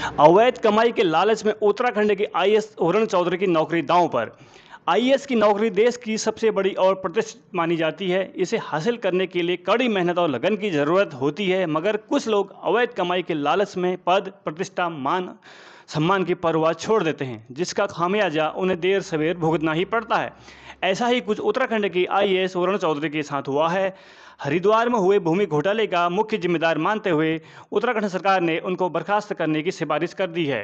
अवैध कमाई के लालच में उत्तराखंड के आईएएस वरुण चौधरी की नौकरी दांव पर। आईएएस की नौकरी देश की सबसे बड़ी और प्रतिष्ठित मानी जाती है। इसे हासिल करने के लिए कड़ी मेहनत और लगन की जरूरत होती है, मगर कुछ लोग अवैध कमाई के लालच में पद, प्रतिष्ठा, मान सम्मान की परवाह छोड़ देते हैं, जिसका खामियाजा उन्हें देर सवेर भुगतना ही पड़ता है। ऐसा ही कुछ उत्तराखंड की आईएएस वरुण चौधरी के साथ हुआ है। हरिद्वार में हुए भूमि घोटाले का मुख्य जिम्मेदार मानते हुए उत्तराखंड सरकार ने उनको बर्खास्त करने की सिफारिश कर दी है।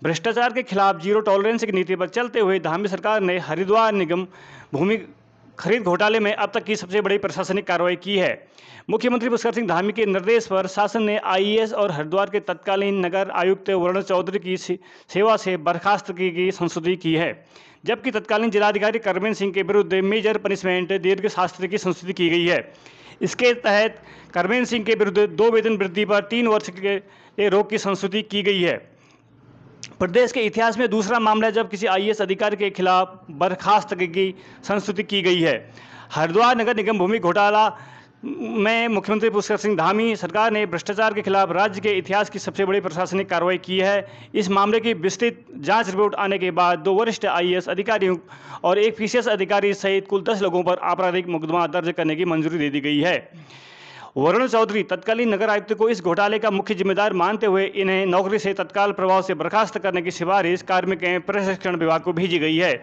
भ्रष्टाचार के खिलाफ जीरो टॉलरेंस की नीति पर चलते हुए धामी सरकार ने हरिद्वार निगम भूमि खरीद घोटाले में अब तक की सबसे बड़ी प्रशासनिक कार्रवाई की है। मुख्यमंत्री पुष्कर सिंह धामी के निर्देश पर शासन ने आईएएस और हरिद्वार के तत्कालीन नगर आयुक्त वरुण चौधरी की सेवा से बर्खास्त की संस्तुति की है, जबकि तत्कालीन जिलाधिकारी करमेन सिंह के विरुद्ध मेजर पनिशमेंट दीर्घ शास्त्र की संस्तुति की गई है। इसके तहत करमेन सिंह के विरुद्ध 2 वेतन वृद्धि पर 3 वर्ष के रोक की संस्तुति की गई है। प्रदेश के इतिहास में दूसरा मामला जब किसी आईएएस अधिकारी के खिलाफ बर्खास्तगी की संस्तुति की गई है। हरिद्वार नगर निगम भूमि घोटाला में मुख्यमंत्री पुष्कर सिंह धामी सरकार ने भ्रष्टाचार के खिलाफ राज्य के इतिहास की सबसे बड़ी प्रशासनिक कार्रवाई की है। इस मामले की विस्तृत जांच रिपोर्ट आने के बाद 2 वरिष्ठ आईएएस अधिकारियों और एक पीसीएस अधिकारी सहित कुल 10 लोगों पर आपराधिक मुकदमा दर्ज करने की मंजूरी दे दी गई है। वरुण चौधरी तत्कालीन नगर आयुक्त को इस घोटाले का मुख्य जिम्मेदार मानते हुए इन्हें नौकरी से तत्काल प्रभाव से बर्खास्त करने की सिफारिश कार्मिक एवं प्रशिक्षण विभाग को भेजी गई है।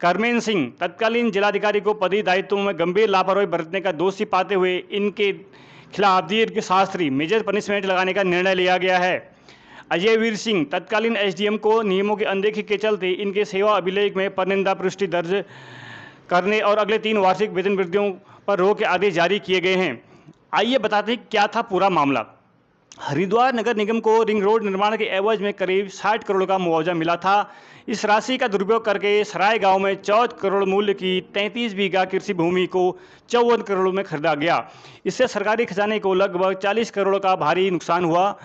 करमेन सिंह तत्कालीन जिलाधिकारी को पदीय दायित्वों में गंभीर लापरवाही बरतने का दोषी पाते हुए इनके खिलाफ दीर्घ शास्त्री मेजर पनिशमेंट लगाने का निर्णय लिया गया है। अजय वीर सिंह तत्कालीन एसडीएम को नियमों की अनदेखी के चलते इनके सेवा अभिलेख में परनिंदा पृष्टि दर्ज करने और अगले 3 वार्षिक वेतन वृद्धियों पर रोक के आदेश जारी किए गए हैं। आइए बताते हैं क्या था पूरा मामला। हरिद्वार नगर निगम को रिंग रोड निर्माण के एवज में करीब 60 करोड़ का मुआवजा मिला था। इस राशि का दुरुपयोग करके सराय गांव में 14 करोड़ मूल्य की 33 बीघा कृषि भूमि को 54 करोड़ में खरीदा गया। इससे सरकारी खजाने को लगभग 40 करोड़ का भारी नुकसान हुआ।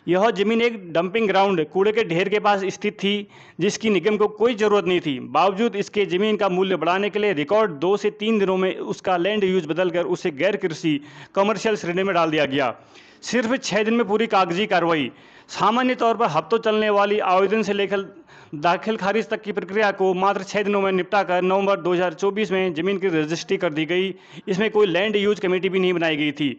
यह जमीन एक डंपिंग ग्राउंड कूड़े के ढेर के पास स्थित थी, जिसकी निगम को कोई जरूरत नहीं थी। बावजूद इसके जमीन का मूल्य बढ़ाने के लिए रिकॉर्ड 2 से 3 दिनों में उसका लैंड यूज बदलकर उसे गैर कृषि कमर्शियल श्रेणी में डाल दिया गया। सिर्फ 6 दिन में पूरी कागजी कार्रवाई। सामान्य तौर पर हफ्तों चलने वाली आवेदन से लेकर दाखिल खारिज तक की प्रक्रिया को मात्र 6 दिनों में निपटाकर नवंबर 2024 में जमीन की रजिस्ट्री कर दी गई। इसमें कोई लैंड यूज कमेटी भी नहीं बनाई गई थी।